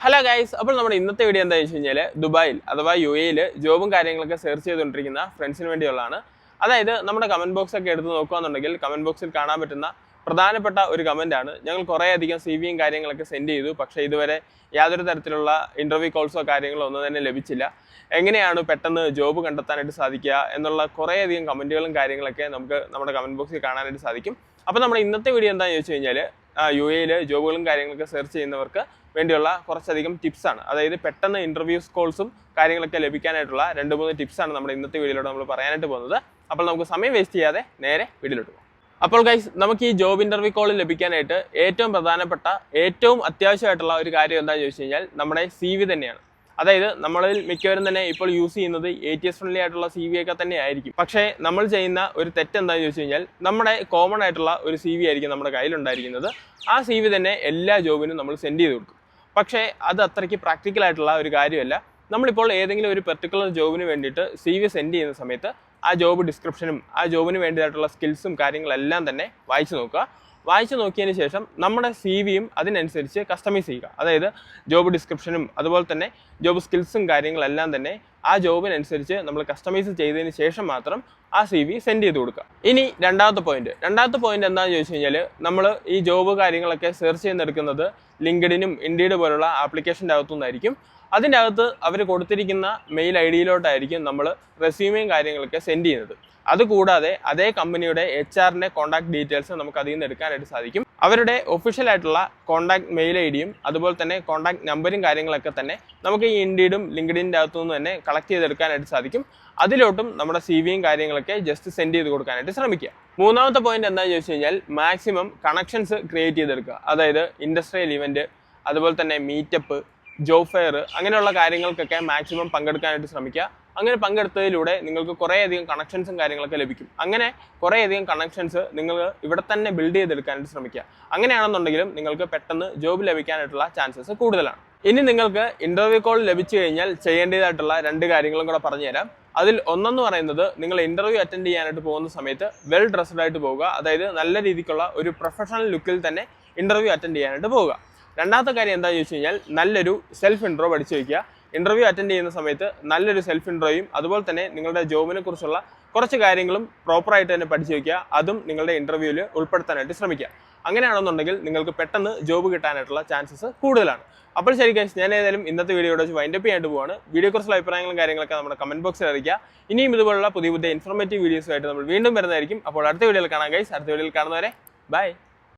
Hello guys, അപ്പോൾ നമ്മുടെ ഇന്നത്തെ വീഡിയോ എന്താണെന്ന് വെച്ച് കഴിഞ്ഞാൽ ദുബായിൽ അഥവാ UAE ജോബും കാര്യങ്ങളൊക്കെ സെർച്ച് ചെയ്തുകൊണ്ടിരിക്കുന്ന ഫ്രണ്ട്സിന് വേണ്ടിയുള്ളതാണ്. അതായത് നമ്മുടെ കമന്റ് ബോക്സ് ഒക്കെ എടുത്ത് നോക്കുകയാണെന്നുണ്ടെങ്കിൽ കമന്റ് ബോക്സിൽ കാണാൻ പറ്റുന്ന പ്രധാനപ്പെട്ട ഒരു കമന്റാണ്. ഞങ്ങൾ കുറേയധികം CVയും കാര്യങ്ങളൊക്കെ സെൻഡ് ചെയ്തു, പക്ഷേ ഇതുവരെ യാതൊരു തരത്തിലുള്ള ഇന്റർവ്യൂ കോൾസോ കാര്യങ്ങളോ ഒന്നും തന്നെ ലഭിച്ചില്ല. എങ്ങനെയാണ് പെട്ടെന്ന് ജോബ് കണ്ടെത്താനായിട്ട് സാധിക്കുക എന്നുള്ള കുറേയധികം കമന്റുകളും കാര്യങ്ങളൊക്കെ നമുക്ക് നമ്മുടെ കമന്റ് ബോക്സിൽ കാണാനായിട്ട് സാധിക്കും. അപ്പോൾ നമ്മുടെ ഇന്നത്തെ വീഡിയോ എന്താണെന്ന് ചോദിച്ചു കഴിഞ്ഞാൽ UAE ജോബുകളും കാര്യങ്ങളൊക്കെ സെർച്ച് ചെയ്യുന്നവർക്ക് വേണ്ടിയുള്ള കുറച്ചധികം ടിപ്സാണ്. അതായത് പെട്ടെന്ന് ഇന്റർവ്യൂസ് കോൾസും കാര്യങ്ങളൊക്കെ ലഭിക്കാനായിട്ടുള്ള 2-3 ടിപ്സാണ് നമ്മുടെ ഇന്നത്തെ വീഡിയോയിലൂടെ നമ്മൾ പറയാനായിട്ട് പോകുന്നത്. അപ്പോൾ നമുക്ക് സമയം വേസ്റ്റ് ചെയ്യാതെ നേരെ വീഡിയോയിലോട്ട് പോകാം. അപ്പോൾ ഗൈസ്, നമുക്ക് ഈ ജോബ് ഇന്റർവ്യൂ കോൾ ലഭിക്കാനായിട്ട് ഏറ്റവും പ്രധാനപ്പെട്ട ഏറ്റവും അത്യാവശ്യമായിട്ടുള്ള ഒരു കാര്യം എന്താണെന്ന് ചോദിച്ചു കഴിഞ്ഞാൽ നമ്മുടെ CV തന്നെയാണ്. അതായത് നമ്മളിൽ മിക്കവരും തന്നെ ഇപ്പോൾ യൂസ് ചെയ്യുന്നത് ATS ഫ്രണ്ട്ലി ആയിട്ടുള്ള CV ഒക്കെ തന്നെ ആയിരിക്കും. പക്ഷേ നമ്മൾ ചെയ്യുന്ന ഒരു തെറ്റ് എന്താണെന്ന് ചോദിച്ചു കഴിഞ്ഞാൽ നമ്മുടെ കോമൺ ആയിട്ടുള്ള ഒരു CV ആയിരിക്കും നമ്മുടെ കയ്യിലുണ്ടായിരിക്കുന്നത്. ആ CV തന്നെ എല്ലാ ജോബിനും നമ്മൾ സെൻഡ് ചെയ്ത് കൊടുക്കും. പക്ഷേ അത് അത്രയ്ക്ക് പ്രാക്ടിക്കൽ ആയിട്ടുള്ള ഒരു കാര്യമല്ല. നമ്മളിപ്പോൾ ഏതെങ്കിലും ഒരു പെർട്ടിക്കുലർ ജോബിന് വേണ്ടിയിട്ട് CV സെൻഡ് ചെയ്യുന്ന സമയത്ത് ആ ജോബ് ഡിസ്ക്രിപ്ഷനും ആ ജോബിന് വേണ്ടിയിട്ടുള്ള സ്കിൽസും കാര്യങ്ങളെല്ലാം തന്നെ വായിച്ചു നോക്കുക. വായിച്ചു നോക്കിയതിന് ശേഷം നമ്മുടെ CVയും അതിനനുസരിച്ച് കസ്റ്റമൈസ് ചെയ്യുക. അതായത് ജോബ് ഡിസ്ക്രിപ്ഷനും അതുപോലെ തന്നെ ജോബ് സ്കിൽസും കാര്യങ്ങളെല്ലാം തന്നെ ആ ജോബിനനുസരിച്ച് നമ്മൾ കസ്റ്റമൈസ് ചെയ്തതിന് ശേഷം മാത്രം ആ CV സെൻഡ് ചെയ്ത് കൊടുക്കുക. ഇനി രണ്ടാമത്തെ പോയിന്റ് എന്താണെന്ന് ചോദിച്ചു കഴിഞ്ഞാൽ നമ്മൾ ഈ ജോബ് കാര്യങ്ങളൊക്കെ സെർച്ച് ചെയ്തെടുക്കുന്നത് ലിങ്ക്ഡിനും ഇൻഡീഡ് പോലുള്ള ആപ്ലിക്കേഷൻ്റെ അകത്തുനിന്നായിരിക്കും. അതിൻ്റെ അകത്ത് അവർ കൊടുത്തിരിക്കുന്ന മെയിൽ ID നമ്മൾ റെസ്യൂമെയും കാര്യങ്ങളൊക്കെ സെൻഡ് ചെയ്യുന്നത്. അതുകൂടാതെ അതേ കമ്പനിയുടെ HR കോൺടാക്ട് ഡീറ്റെയിൽസ് നമുക്ക് അതിൽ നിന്ന് എടുക്കാനായിട്ട് സാധിക്കും. അവരുടെ ഒഫീഷ്യൽ ആയിട്ടുള്ള കോൺടാക്ട് മെയിൽ IDയും അതുപോലെ തന്നെ കോൺടാക്ട് നമ്പറും കാര്യങ്ങളൊക്കെ തന്നെ നമുക്ക് ഈ ഇൻഡീഡും ലിങ്ക്ഡിൻ്റെ അകത്തുനിന്ന് തന്നെ കളക്ട് ചെയ്തെടുക്കാനായിട്ട് സാധിക്കും. അതിലോട്ടും നമ്മുടെ CVയും കാര്യങ്ങളൊക്കെ ജസ്റ്റ് സെൻഡ് ചെയ്ത് കൊടുക്കാനായിട്ട് ശ്രമിക്കുക. മൂന്നാമത്തെ പോയിന്റ് എന്താണെന്ന് ചോദിച്ചു കഴിഞ്ഞാൽ മാക്സിമം കണക്ഷൻസ് ക്രിയേറ്റ് ചെയ്തെടുക്കുക. അതായത് ഇൻഡസ്ട്രിയൽ ഇവന്റ്, അതുപോലെ തന്നെ മീറ്റപ്പ്, ജോബ് ഫെയർ, അങ്ങനെയുള്ള കാര്യങ്ങൾക്കൊക്കെ മാക്സിമം പങ്കെടുക്കാനായിട്ട് ശ്രമിക്കുക. അങ്ങനെ പങ്കെടുത്തതിലൂടെ നിങ്ങൾക്ക് കുറേയധികം കണക്ഷൻസും കാര്യങ്ങളൊക്കെ ലഭിക്കും. അങ്ങനെ കുറേയധികം കണക്ഷൻസ് നിങ്ങൾ ഇവിടെ തന്നെ ബിൽഡ് ചെയ്തെടുക്കാനായിട്ട് ശ്രമിക്കുക. അങ്ങനെയാണെന്നുണ്ടെങ്കിലും നിങ്ങൾക്ക് പെട്ടെന്ന് ജോബ് ലഭിക്കാനായിട്ടുള്ള ചാൻസസ് കൂടുതലാണ്. ഇനി നിങ്ങൾക്ക് ഇന്റർവ്യൂ കോൾ ലഭിച്ചു കഴിഞ്ഞാൽ ചെയ്യേണ്ടതായിട്ടുള്ള 2 കാര്യങ്ങളും കൂടെ പറഞ്ഞുതരാം. അതിൽ ഒന്നെന്ന് പറയുന്നത്, നിങ്ങൾ ഇന്റർവ്യൂ അറ്റൻഡ് ചെയ്യാനായിട്ട് പോകുന്ന സമയത്ത് വെൽ ഡ്രസ്ഡ് ആയിട്ട് പോവുക. അതായത് നല്ല രീതിക്കുള്ള ഒരു പ്രൊഫഷണൽ ലുക്കിൽ തന്നെ ഇന്റർവ്യൂ അറ്റൻഡ് ചെയ്യാനായിട്ട് പോവുക. രണ്ടാമത്തെ കാര്യം എന്താണെന്ന് ചോദിച്ചു കഴിഞ്ഞാൽ നല്ലൊരു സെൽഫ് ഇൻട്രോ പഠിച്ചു വയ്ക്കുക. ഇന്റർവ്യൂ അറ്റൻഡ് ചെയ്യുന്ന സമയത്ത് നല്ലൊരു സെൽഫ് ഇൻട്രോയും അതുപോലെ തന്നെ നിങ്ങളുടെ ജോബിനെ കുറിച്ചുള്ള കുറച്ച് കാര്യങ്ങളും പ്രോപ്പറായിട്ട് തന്നെ പഠിച്ചു വയ്ക്കുക. അതും നിങ്ങളുടെ ഇന്റർവ്യൂവിൽ ഉൾപ്പെടുത്താനായിട്ട് ശ്രമിക്കുക. അങ്ങനെയാണെന്നുണ്ടെങ്കിൽ നിങ്ങൾക്ക് പെട്ടെന്ന് ജോബ് കിട്ടാനായിട്ടുള്ള ചാൻസസ് കൂടുതലാണ്. അപ്പോൾ ശരി ഗൈസ്, ഞാൻ ഏതായാലും ഇന്നത്തെ വീഡിയോയുടെ വെച്ച് വൈൻഡപ്പ് ചെയ്യാനായിട്ട് പോവാണ്. വീഡിയോയെക്കുറിച്ചുള്ള അഭിപ്രായങ്ങളും കാര്യങ്ങളൊക്കെ നമ്മുടെ കമന്റ് ബോക്സിൽ അറിയിക്കുക. ഇനിയും ഇതുപോലുള്ള പുതിയ ഇൻഫോർമേറ്റീവ് വീഡിയോസുമായിട്ട് നമ്മൾ വീണ്ടും വരുന്നതായിരിക്കും. അപ്പോൾ അടുത്ത വീഡിയോയിൽ കാണാം ഗൈസ്. അടുത്ത വീഡിയോയിൽ കാണുന്നവരെ ബൈ.